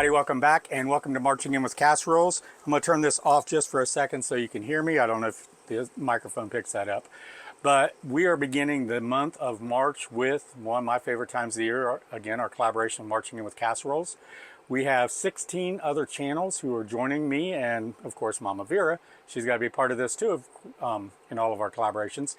everybody, welcome back and welcome to Marching In With Casseroles. I'm going to turn this off just for a second so you can hear me. I don't know if the microphone picks that up. But we are beginning the month of March with one of my favorite times of the year, again, our collaboration Marching In With Casseroles. We have 16 other channels who are joining me and, of course, Mama Vera. She's got to be a part of this too in all of our collaborations.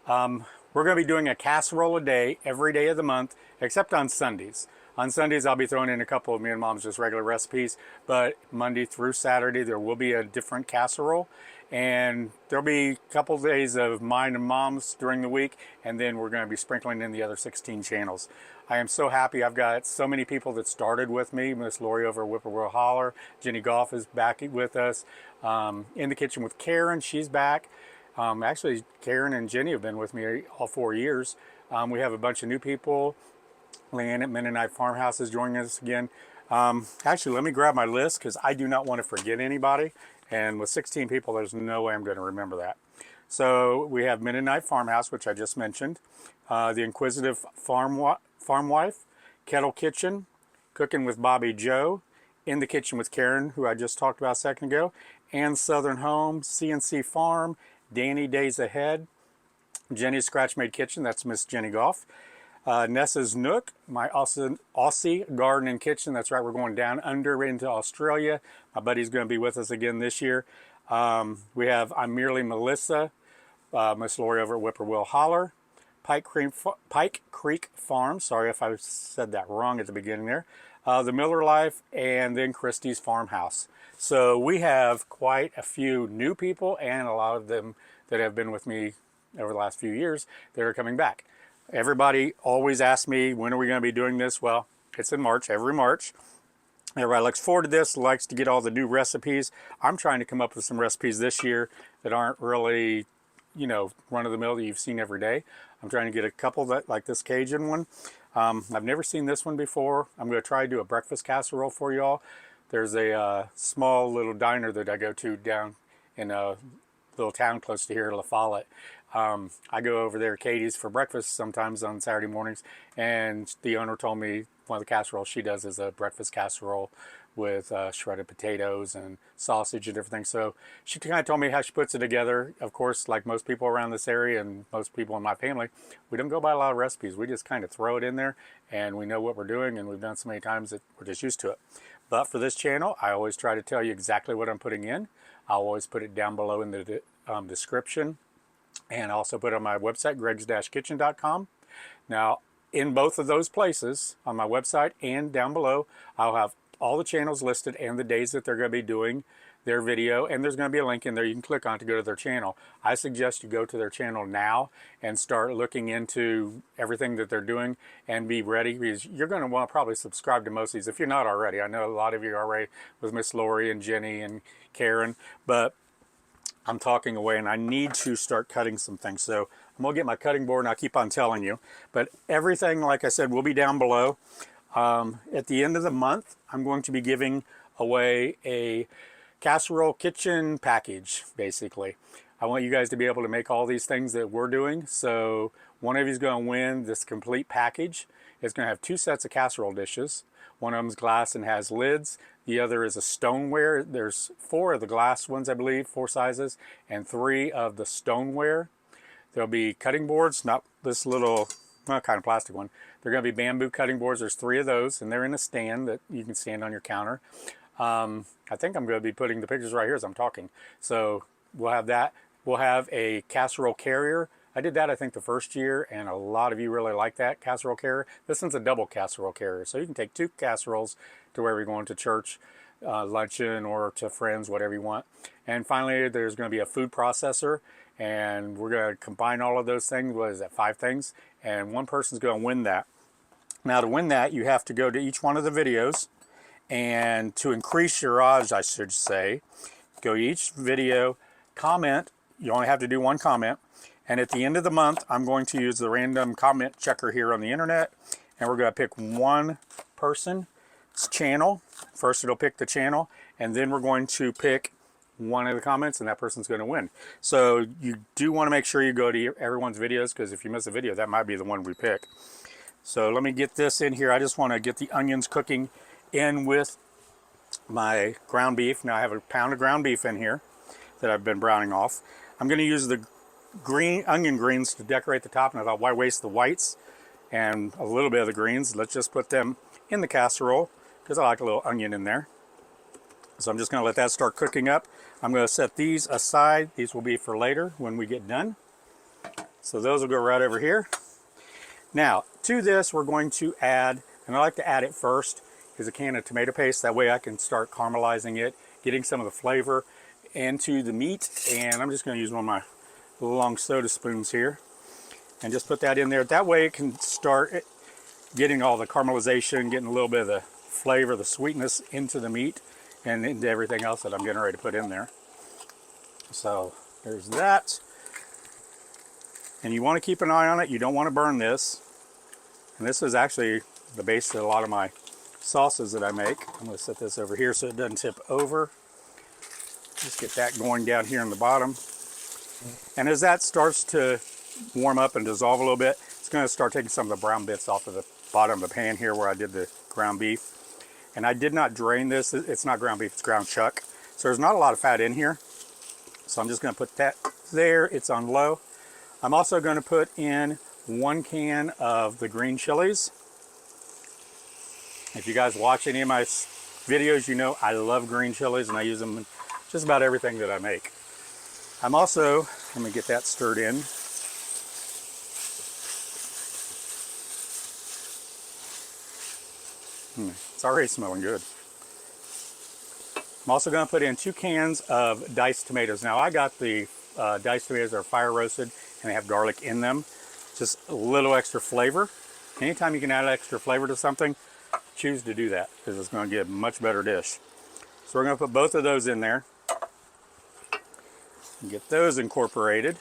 We're going to be doing a casserole a day every day of the month, except on Sundays. On Sundays, I'll be throwing in a couple of me and Mom's just regular recipes, but Monday through Saturday, there will be a different casserole. And there'll be a couple of days of mine and Mom's during the week, and then we're going to be sprinkling in the other 16 channels. I am so happy. I've got so many people that started with me. Miss Lori over at Whippoorwill Holler. Jenny Goff is back with us. In the Kitchen with Karen, she's back. Actually, Karen and Jenny have been with me all 4 years. We have a bunch of new people. Leanne at Mennonite Farmhouse is joining us again. Actually, let me grab my list because I do not want to forget anybody. And with 16 people, there's no way I'm going to remember that. So we have Mennonite Farmhouse, which I just mentioned. The Inquisitive Farm Wife, Kettle Kitchen, Cooking with Bobby Joe, In the Kitchen with Karen, who I just talked about a second ago, and Southern Home, CNC Farm, Danny Days Ahead, Jenny's Scratch Made Kitchen, that's Miss Jenny Goff. Nessa's Nook, my Aussie Garden and Kitchen. That's right, we're going down under into Australia. My buddy's going to be with us again this year. We have I'm Merely Melissa, Miss Lori over at Whippoorwill Holler. Pike Creek Farm, sorry if I said that wrong at the beginning there. The Miller Life, and then Christie's Farmhouse. So we have quite a few new people and a lot of them that have been with me over the last few years that are coming back. Everybody always asks me, when are we going to be doing this? Well, it's in March, every March. Everybody looks forward to this, likes to get all the new recipes. I'm trying to come up with some recipes this year that aren't really, you know, run-of-the-mill that you've seen every day. I'm trying to get a couple that, like this Cajun one. I've never seen this one before. I'm going to try to do a breakfast casserole for y'all. There's a small little diner that I go to down in a little town close to here, La Follette. I go over there, Katie's, for breakfast sometimes on Saturday mornings, and the owner told me one of the casseroles she does is a breakfast casserole with shredded potatoes and sausage and everything. So she kind of told me how she puts it together. Of course, like most people around this area and most people in my family, we don't go by a lot of recipes. We just kind of throw it in there, and we know what we're doing, and we've done so many times that we're just used to it. But for this channel, I always try to tell you exactly what I'm putting in. I'll always put it down below in the description. And also put it on my website, gregs-kitchen.com. Now, in both of those places, on my website and down below, I'll have all the channels listed and the days that they're going to be doing their video. And there's going to be a link in there you can click on to go to their channel. I suggest you go to their channel now and start looking into everything that they're doing and be ready, because you're going to want to probably subscribe to most of these if you're not already. I know a lot of you are already with Miss Lori and Jenny and Karen, but I'm talking away and I need to start cutting some things. So I'm going to get my cutting board and I'll keep on telling you. But everything, like I said, will be down below. At the end of the month, I'm going to be giving away a casserole kitchen package, basically. I want you guys to be able to make all these things that we're doing. So one of you is going to win this complete package. It's going to have 2 sets of casserole dishes. One of them is glass and has lids. The other is a stoneware. There's 4 of the glass ones, I believe, 4 sizes, and 3 of the stoneware. There'll be cutting boards, not this little kind of plastic one. They're going to be bamboo cutting boards. There's 3 of those, and they're in a stand that you can stand on your counter. I think I'm going to be putting the pictures right here as I'm talking. So we'll have that. We'll have a casserole carrier. I did that, I think, the first year, and a lot of you really like that casserole carrier. This one's a double casserole carrier, so you can take 2 casseroles to wherever you're going, to church, luncheon, or to friends, whatever you want. And finally, there's going to be a food processor, and we're going to combine all of those things. What is that, 5 things? And one person's going to win that. Now, to win that, you have to go to each one of the videos, and to increase your odds, I should say, go to each video, comment. You only have to do 1 comment. And at the end of the month, I'm going to use the random comment checker here on the internet, and we're going to pick one person's channel. First, it'll pick the channel, and then we're going to pick one of the comments, and that person's going to win. So you do want to make sure you go to everyone's videos, because if you miss a video, that might be the one we pick. So let me get this in here. I just want to get the onions cooking in with my ground beef. Now I have a pound of ground beef in here that I've been browning off. I'm going to use the green onion greens to decorate the top, and I thought, why waste the whites and a little bit of the greens? Let's just put them in the casserole because I like a little onion in there. So I'm just going to let that start cooking up. I'm going to set these aside. These will be for later when we get done. So those will go right over here. Now to this we're going to add, and I like to add it first, is a can of tomato paste. That way I can start caramelizing it, getting some of the flavor into the meat. And I'm just going to use one of my long soda spoons here and just put that in there. That way it can start getting all the caramelization, getting a little bit of the flavor, the sweetness into the meat and into everything else that I'm getting ready to put in there. So there's that. And you want to keep an eye on it. You don't want to burn this. And this is actually the base of a lot of my sauces that I make. I'm going to set this over here so it doesn't tip over. Just get that going down here in the bottom. And as that starts to warm up and dissolve a little bit, it's going to start taking some of the brown bits off of the bottom of the pan here where I did the ground beef. And I did not drain this. It's not ground beef, it's ground chuck. So there's not a lot of fat in here. So I'm just going to put that there. It's on low. I'm also going to put in 1 can of the green chilies. If you guys watch any of my videos, you know I love green chilies and I use them in just about everything that I make. I'm also, let me get that stirred in. It's already smelling good. I'm also going to put in 2 cans of diced tomatoes. Now I got the diced tomatoes that are fire roasted and they have garlic in them. Just a little extra flavor. Anytime you can add extra flavor to something, choose to do that because it's going to get a much better dish. So we're going to put both of those in there and get those incorporated.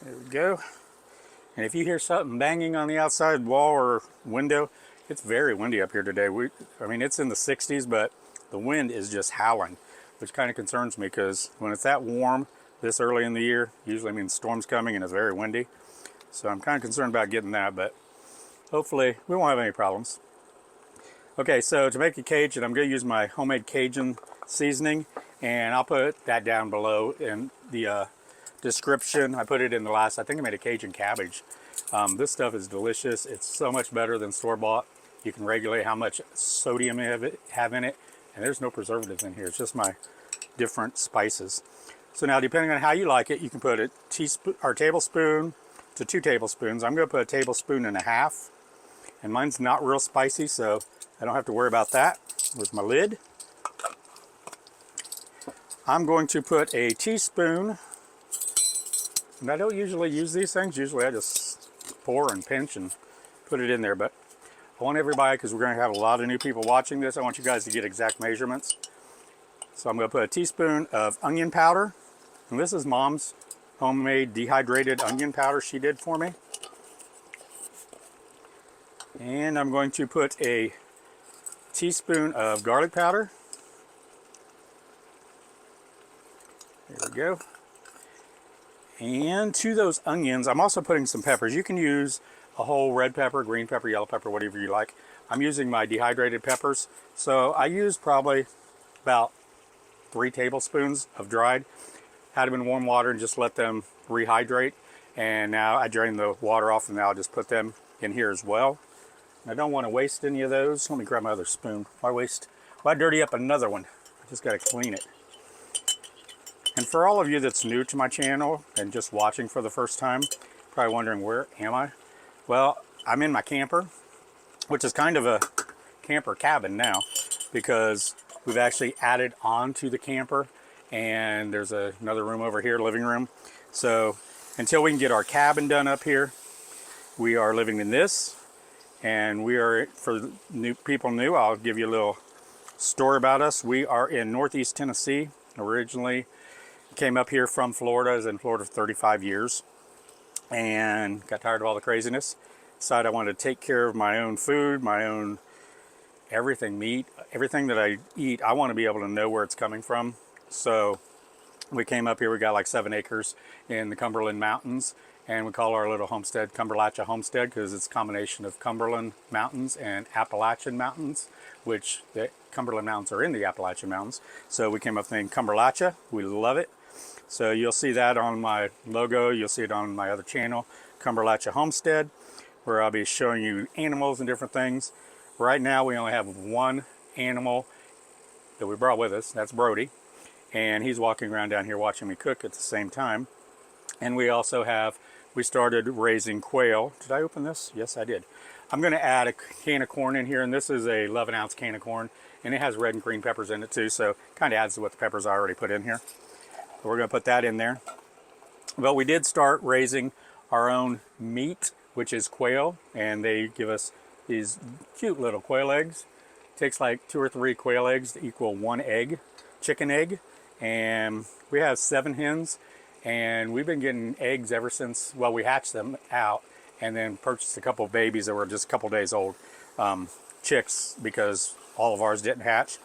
There we go. And if you hear something banging on the outside wall or window, it's very windy up here today. I mean, it's in the 60s, but the wind is just howling, which kind of concerns me because when it's that warm this early in the year, usually means storm's coming and it's very windy. So I'm kind of concerned about getting that, but hopefully we won't have any problems. Okay, so to make a Cajun, I'm going to use my homemade Cajun seasoning, and I'll put that down below in the description. I put it in the last, I think I made a Cajun cabbage. This stuff is delicious. It's so much better than store-bought. You can regulate how much sodium you have in it, and there's no preservatives in here. It's just my different spices. So now, depending on how you like it, you can put a teaspoon or tablespoon to 2 tablespoons. I'm going to put a tablespoon and a half, and mine's not real spicy, so I don't have to worry about that with my lid. I'm going to put a teaspoon, and I don't usually use these things. Usually I just pour and pinch and put it in there, but I want everybody, because we're going to have a lot of new people watching this, I want you guys to get exact measurements. So I'm going to put a teaspoon of onion powder, and this is Mom's homemade dehydrated onion powder she did for me. And I'm going to put a teaspoon of garlic powder. There we go. And to those onions, I'm also putting some peppers. You can use a whole red pepper, green pepper, yellow pepper, whatever you like. I'm using my dehydrated peppers. So I used probably about 3 tablespoons of dried. Had them in warm water and just let them rehydrate. And now I drain the water off, and now I'll just put them in here as well. And I don't want to waste any of those. Let me grab my other spoon. Why dirty up another one? I just got to clean it. And for all of you that's new to my channel and just watching for the first time, probably wondering, where am I? Well, I'm in my camper, which is kind of a camper cabin now because we've actually added on to the camper, and there's another room over here, living room. So until we can get our cabin done up here, we are living in this. And we are, for new people new, I'll give you a little story about us. We are in Northeast Tennessee. Originally came up here from Florida. I was in Florida for 35 years and got tired of all the craziness. Decided I wanted to take care of my own food, my own everything, meat, everything that I eat. I want to be able to know where it's coming from. So we came up here. We got like 7 acres in the Cumberland Mountains, And we call our little homestead Cumberlachia Homestead because it's a combination of Cumberland Mountains and Appalachian Mountains, which the Cumberland Mountains are in the Appalachian Mountains. So we came up with the name Cumberlachia. We love it. So you'll see that on my logo. You'll see it on my other channel, Cumberlachia Homestead, where I'll be showing you animals and different things. Right now we only have one animal that we brought with us. That's Brody. And he's walking around down here watching me cook at the same time. And we also have, we started raising quail. Did I open this? Yes, I did. I'm going to add a can of corn in here, and this is a 11-ounce can of corn, and it has red and green peppers in it too, so kind of adds to what the peppers I already put in here. So we're going to put that in there. But we did start raising our own meat, which is quail, and they give us these cute little quail eggs. It takes like 2 or 3 quail eggs to equal 1 egg, chicken egg, and we have 7 hens. And we've been getting eggs ever since, well, we hatched them out and then purchased a couple of babies that were just a couple days old, chicks, because all of ours didn't hatch.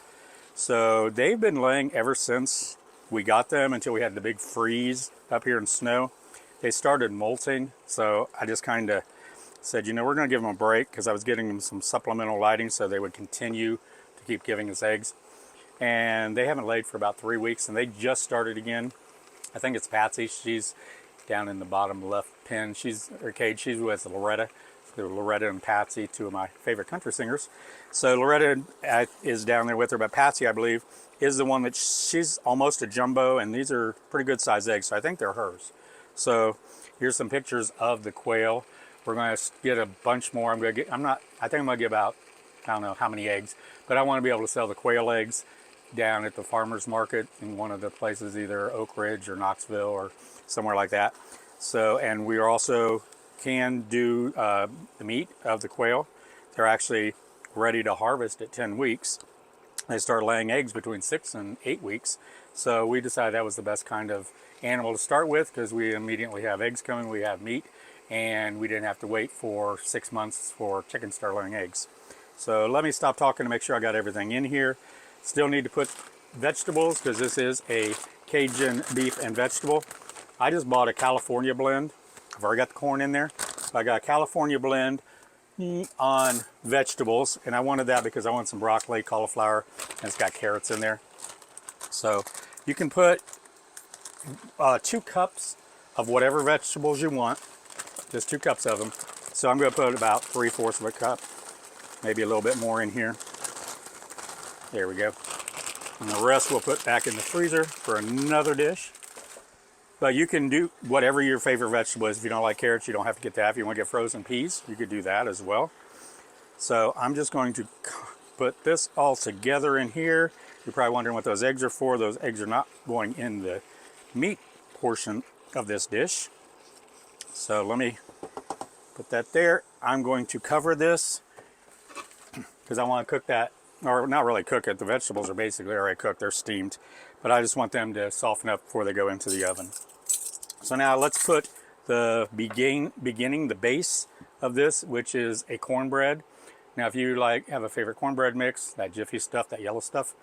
So they've been laying ever since we got them until we had the big freeze up here in snow. They started molting, so I just kind of said, you know, we're going to give them a break because I was getting them some supplemental lighting so they would continue to keep giving us eggs. And they haven't laid for about 3 weeks, and they just started again. I think it's Patsy. She's down in the bottom left pin. She's her cage. She's with Loretta. So Loretta and Patsy, 2 of my favorite country singers. So Loretta is down there with her, but Patsy, I believe, is the one that she's almost a jumbo, and these are pretty good sized eggs. So I think they're hers. So here's some pictures of the quail. We're going to get a bunch more. I think I'm going to get about, I don't know how many eggs, but I want to be able to sell the quail eggs down at the farmer's market in one of the places, either Oak Ridge or Knoxville or somewhere like that. So, and we also can do the meat of the quail. They're actually ready to harvest at 10 weeks. They start laying eggs between 6 and 8 weeks. So we decided that was the best kind of animal to start with because we immediately have eggs coming, we have meat, and we didn't have to wait for 6 months for chickens to start laying eggs. So let me stop talking to make sure I got everything in here. Still need to put vegetables because this is a Cajun beef and vegetable. I just bought a California blend. I've already got the corn in there. So I got a California blend on vegetables, and I wanted that because I want some broccoli, cauliflower, and it's got carrots in there. So you can put 2 cups of whatever vegetables you want, just 2 cups of them. So I'm going to put about 3/4 of a cup, maybe a little bit more in here. There we go. And the rest we'll put back in the freezer for another dish. But you can do whatever your favorite vegetable is. If you don't like carrots, you don't have to get that. If you want to get frozen peas, you could do that as well. So I'm just going to put this all together in here. You're probably wondering what those eggs are for. Those eggs are not going in the meat portion of this dish. So let me put that there. I'm going to cover this because I want to cook that, or not really cook it. The vegetables are basically already cooked. They're steamed, but I just want them to soften up before they go into the oven. So now let's put the beginning, the base of this, which is a cornbread. Now, if you have a favorite cornbread mix, that Jiffy stuff, that yellow stuff,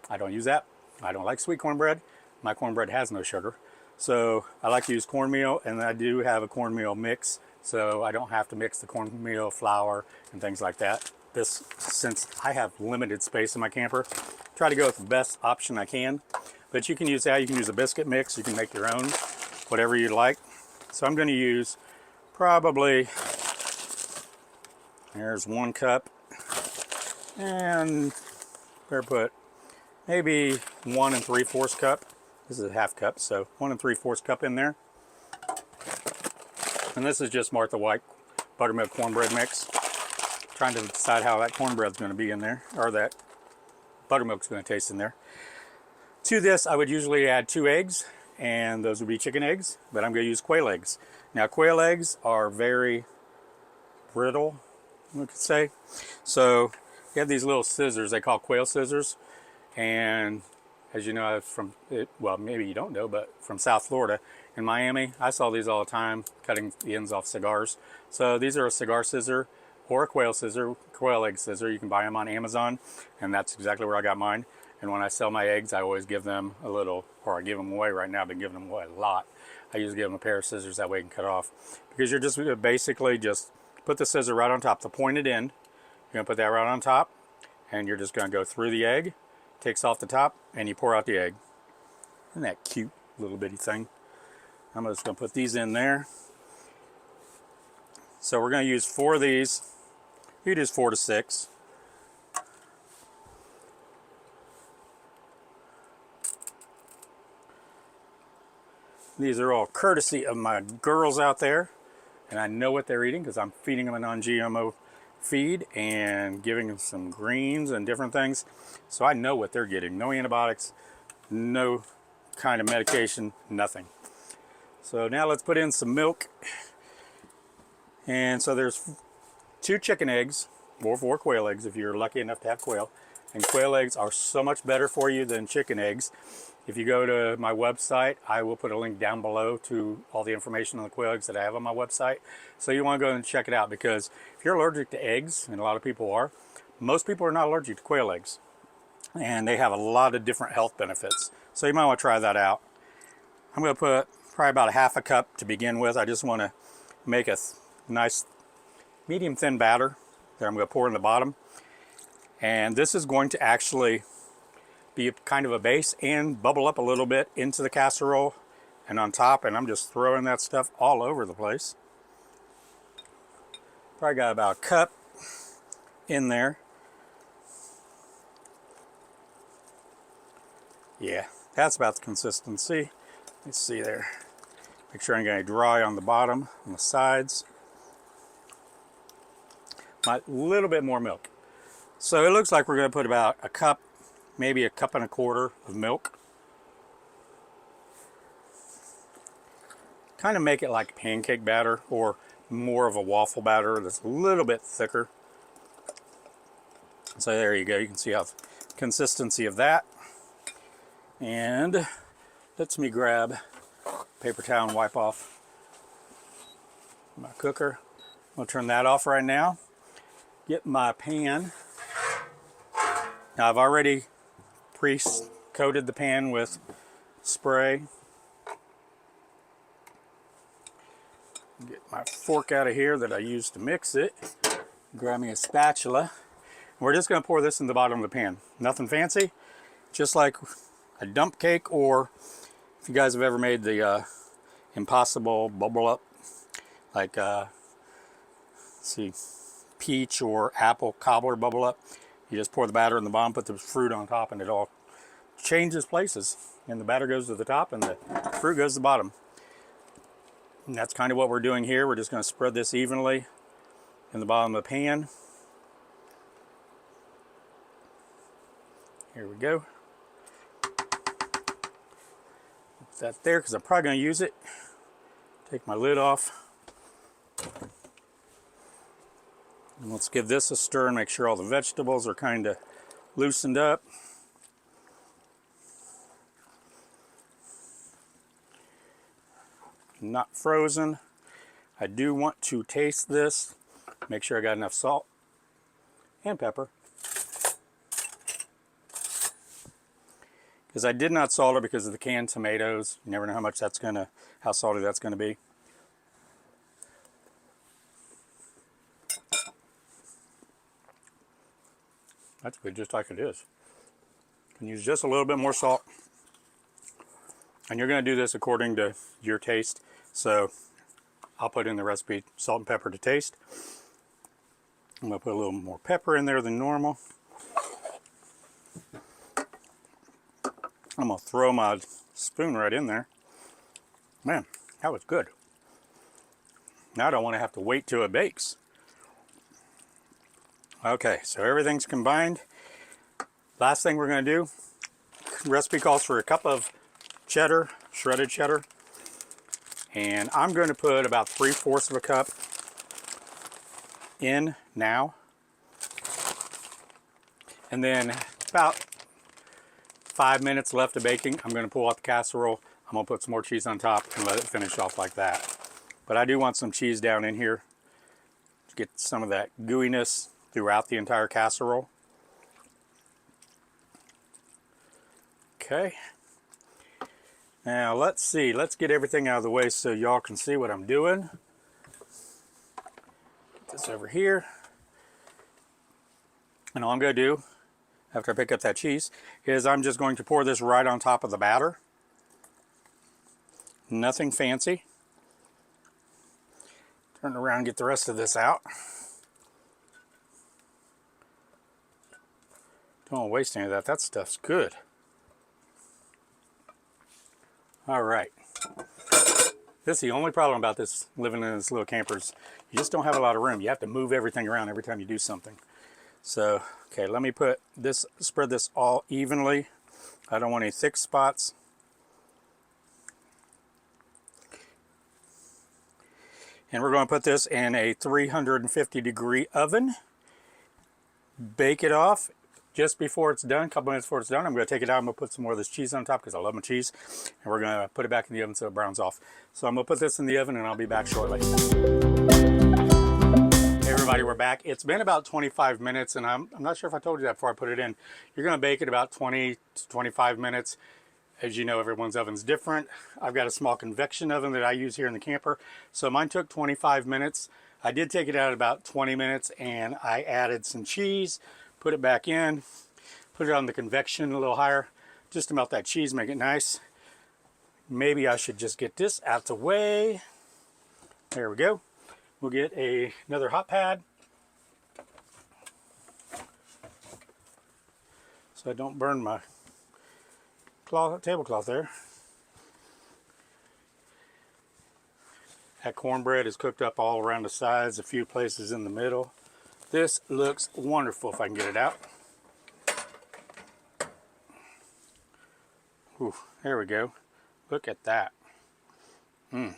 I don't use that. I don't like sweet cornbread. My cornbread has no sugar. So I like to use cornmeal, and I do have a cornmeal mix, so I don't have to mix the cornmeal flour and things like that. This, since I have limited space in my camper, try to go with the best option I can. But you can use that. You can use a biscuit mix. You can make your own, whatever you like. So I'm going to use probably, there's 1 cup, and better put maybe 1 3/4 cup. This is a 1/2 cup, so 1 3/4 cup in there. And this is just Martha White buttermilk cornbread mix. Trying to decide how that cornbread's going to be in there, or that buttermilk's going to taste in there. To this, I would usually add 2 eggs, and those would be chicken eggs, but I'm going to use quail eggs. Now, quail eggs are very brittle, we could say. So you have these little scissors they call quail scissors, and as you know, I'm from, well, maybe you don't know, but from South Florida in Miami, I saw these all the time, cutting the ends off cigars. So these are a cigar scissor or a quail scissor, quail egg scissor. You can buy them on Amazon, and that's exactly where I got mine. And when I sell my eggs, I always give them a little, or I give them away. Right now I've been giving them away a lot. I usually give them a pair of scissors, that way I can cut off. Because you're just going to basically just put the scissor right on top, the pointed end. You're going to put that right on top, and you're just going to go through the egg, takes off the top, and you pour out the egg. Isn't that cute little bitty thing? I'm just going to put these in there. So we're going to use 4 of these. You can use 4 to 6. These are all courtesy of my girls out there, and I know what they're eating because I'm feeding them a non-GMO feed and giving them some greens and different things. So I know what they're getting. No antibiotics, no kind of medication, nothing. So now let's put in some milk. And so there's 2 chicken eggs or 4 quail eggs if you're lucky enough to have quail. And quail eggs are so much better for you than chicken eggs. If you go to my website, I will put a link down below to all the information on the quail eggs that I have on my website. So you want to go and check it out, because if you're allergic to eggs, and a lot of people are, most people are not allergic to quail eggs. And they have a lot of different health benefits. So you might want to try that out. I'm going to put probably about a half a cup to begin with. I just want to make a nice medium thin batter that I'm going to pour in the bottom. And this is going to actually be kind of a base and bubble up a little bit into the casserole and on top, and I'm just throwing that stuff all over the place. Probably got about a cup in there. Yeah, that's about the consistency. Let's see there. Make sure I'm going to dry on the bottom, on the sides. A little bit more milk. So it looks like we're going to put about a cup, maybe a cup and a quarter of milk. Kind of make it like pancake batter or more of a waffle batter that's a little bit thicker. So there you go. You can see how the consistency of that. And lets me grab paper towel and wipe off my cooker. I'm going to turn that off right now. Get my pan. Now I've already pre-coated the pan with spray. Get my fork out of here that I used to mix it. Grab me a spatula. We're just going to pour this in the bottom of the pan. Nothing fancy, just like a dump cake, or if you guys have ever made the impossible bubble up, like let's see, peach or apple cobbler bubble up. You just pour the batter in the bottom, put the fruit on top, and it all changes places. And the batter goes to the top and the fruit goes to the bottom. And that's kind of what we're doing here. We're just going to spread this evenly in the bottom of the pan. Here we go. Put that there because I'm probably going to use it. Take my lid off. And let's give this a stir and make sure all the vegetables are kind of loosened up. Not frozen. I do want to taste this. Make sure I got enough salt and pepper. Because I did not salt it because of the canned tomatoes. You never know how much how salty that's gonna be. That's good, just like it is. You can use just a little bit more salt. And you're going to do this according to your taste. So I'll put in the recipe salt and pepper to taste. I'm going to put a little more pepper in there than normal. I'm going to throw my spoon right in there. Man, that was good. Now I don't want to have to wait till it bakes. Okay, so everything's combined. Last thing we're going to do, recipe calls for a cup of cheddar, shredded cheddar, and I'm going to put about 3/4 of a cup in now, and then about 5 minutes left of baking. I'm going to pull out the casserole. I'm going to put some more cheese on top and let it finish off like that. But I do want some cheese down in here to get some of that gooiness throughout the entire casserole. Okay. Now let's see. Let's get everything out of the way so y'all can see what I'm doing. Put this over here. And all I'm going to do, after I pick up that cheese, is I'm just going to pour this right on top of the batter. Nothing fancy. Turn around and get the rest of this out. Don't want to waste any of that. That stuff's good. All right. This is the only problem about this, living in this little campers. You just don't have a lot of room. You have to move everything around every time you do something. So, okay, let me put this, spread this all evenly. I don't want any thick spots. And we're going to put this in a 350-degree oven. Bake it off. Just before it's done, a couple minutes before it's done, I'm going to take it out. I'm going to put some more of this cheese on top because I love my cheese. And we're going to put it back in the oven so it browns off. So I'm going to put this in the oven and I'll be back shortly. Hey everybody, we're back. It's been about 25 minutes and I'm not sure if I told you that before I put it in. You're going to bake it about 20 to 25 minutes. As you know, everyone's oven's different. I've got a small convection oven that I use here in the camper. So mine took 25 minutes. I did take it out about 20 minutes and I added some cheese, put it back in, put it on the convection a little higher, just to melt that cheese, make it nice. Maybe I should just get this out the way. There we go. We'll get another hot pad so I don't burn my tablecloth there. That cornbread is cooked up all around the sides, a few places in the middle. This looks wonderful if I can get it out. Ooh, there we go. Look at that. It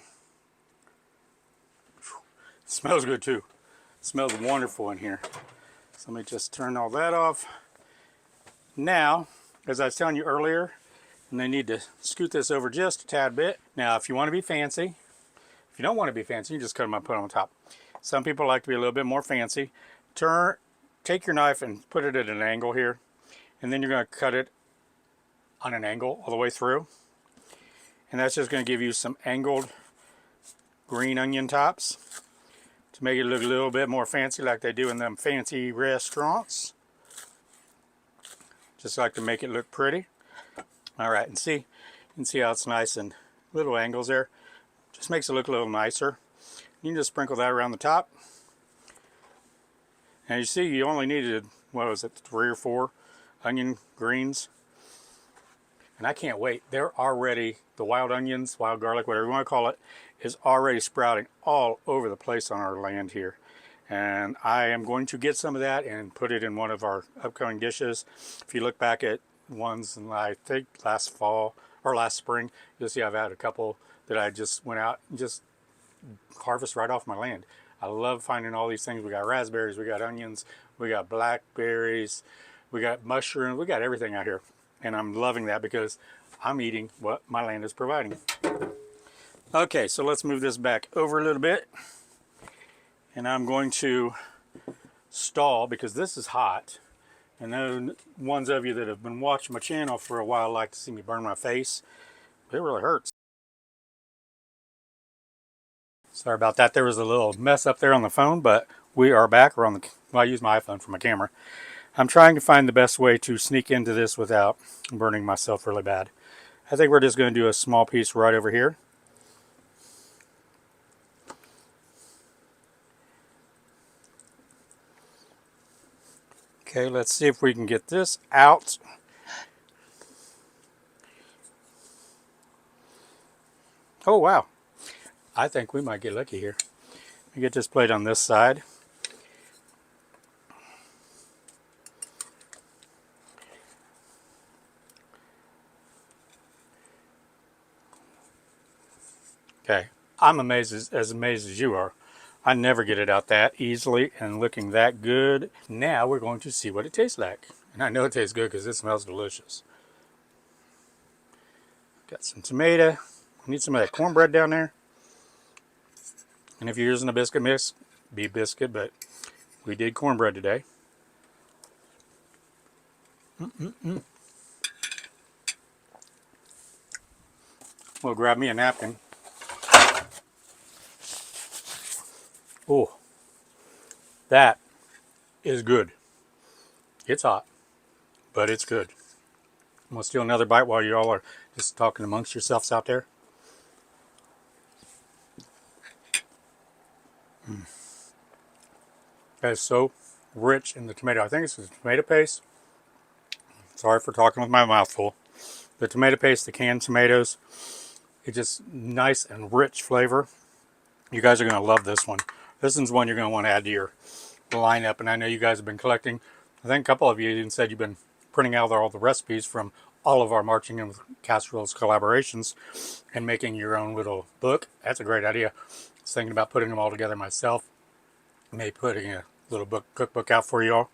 smells good too. It smells wonderful in here. So let me just turn all that off. Now, as I was telling you earlier, and they need to scoot this over just a tad bit. Now, if you want to be fancy, if you don't want to be fancy, you just cut them up, put them on top. Some people like to be a little bit more fancy. Take your knife and put it at an angle here, and then you're going to cut it on an angle all the way through. And that's just going to give you some angled green onion tops to make it look a little bit more fancy like they do in them fancy restaurants. Just like to make it look pretty. All right, and see, you can see how it's nice and little angles there. Just makes it look a little nicer. You can just sprinkle that around the top. And you see, you only needed, what was it, 3 or 4 onion greens. And I can't wait. They're already, the wild onions, wild garlic, whatever you want to call it, is already sprouting all over the place on our land here. And I am going to get some of that and put it in one of our upcoming dishes. If you look back at ones, and I think last fall or last spring, you'll see I've had a couple that I just went out and just harvest right off my land. I love finding all these things. We got raspberries, we got onions, we got blackberries, we got mushrooms, we got everything out here. And I'm loving that because I'm eating what my land is providing. Okay, so let's move this back over a little bit. And I'm going to stall because this is hot. And those ones of you that have been watching my channel for a while like to see me burn my face. It really hurts. Sorry about that. There was a little mess up there on the phone, but we are back. We're on the, well, I use my iPhone for my camera. I'm trying to find the best way to sneak into this without burning myself really bad. I think we're just going to do a small piece right over here. Okay, let's see if we can get this out. Oh, wow. I think we might get lucky here. Let me get this plate on this side. Okay, I'm amazed as amazed as you are. I never get it out that easily and looking that good. Now we're going to see what it tastes like. And I know it tastes good because it smells delicious. Got some tomato. Need some of that cornbread down there. And if you're using a biscuit mix, be biscuit, but we did cornbread today. We'll grab me a napkin. Oh, that is good. It's hot, but it's good. I'm gonna steal another bite while you all are just talking amongst yourselves out there. That is so rich in the tomato. I think it's the tomato paste. Sorry for talking with my mouth full. The tomato paste, the canned tomatoes, it's just nice and rich flavor. You guys are going to love this one. This one's one you're going to want to add to your lineup. And I know you guys have been collecting. I think a couple of you even said you've been printing out all the recipes from all of our Marching In With Casseroles collaborations and making your own little book. That's a great idea. I was thinking about putting them all together myself. Maybe putting a little book cookbook out for you all.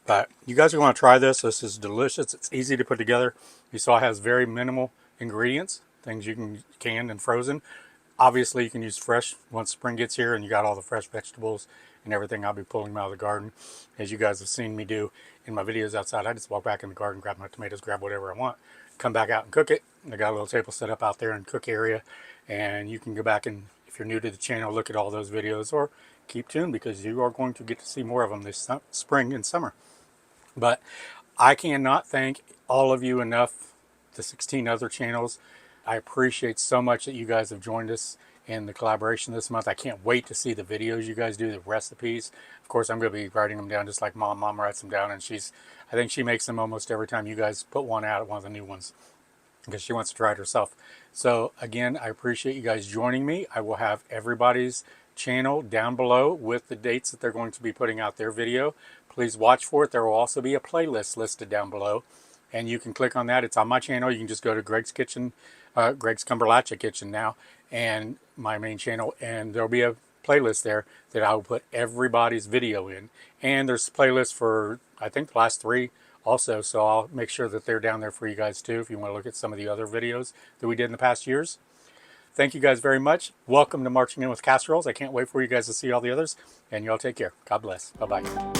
But you guys are going to try this. This is delicious. It's easy to put together. You saw it has very minimal ingredients, things you can canned and frozen. Obviously, you can use fresh once spring gets here and you got all the fresh vegetables and everything. I'll be pulling them out of the garden, as you guys have seen me do in my videos outside. I just walk back in the garden, grab my tomatoes, grab whatever I want, come back out and cook it. I got a little table set up out there in the cook area, and you can go back and, if you're new to the channel, look at all those videos or keep tuned because you are going to get to see more of them this spring and summer. But I cannot thank all of you enough, the 16 other channels. I appreciate so much that you guys have joined us in the collaboration this month. I can't wait to see the videos you guys do, the recipes. Of course, I'm going to be writing them down just like Mom. Mom writes them down, and I think she makes them almost every time you guys put one out, one of the new ones, because she wants to try it herself. So again, I appreciate you guys joining me. I will have everybody's channel down below with the dates that they're going to be putting out their video. Please watch for it. There will also be a playlist listed down below, and you can click on that. It's on my channel. You can just go to Greg's Kitchen, Greg's Cumberlachia Kitchen now, and my main channel, and there'll be a playlist there that I will put everybody's video in. And there's playlists for, I think, the last 3 also, so I'll make sure that they're down there for you guys too if you want to look at some of the other videos that we did in the past years. Thank you guys very much. Welcome to Marching In With Casseroles. I can't wait for you guys to see all the others, and y'all take care. God bless. Bye-bye.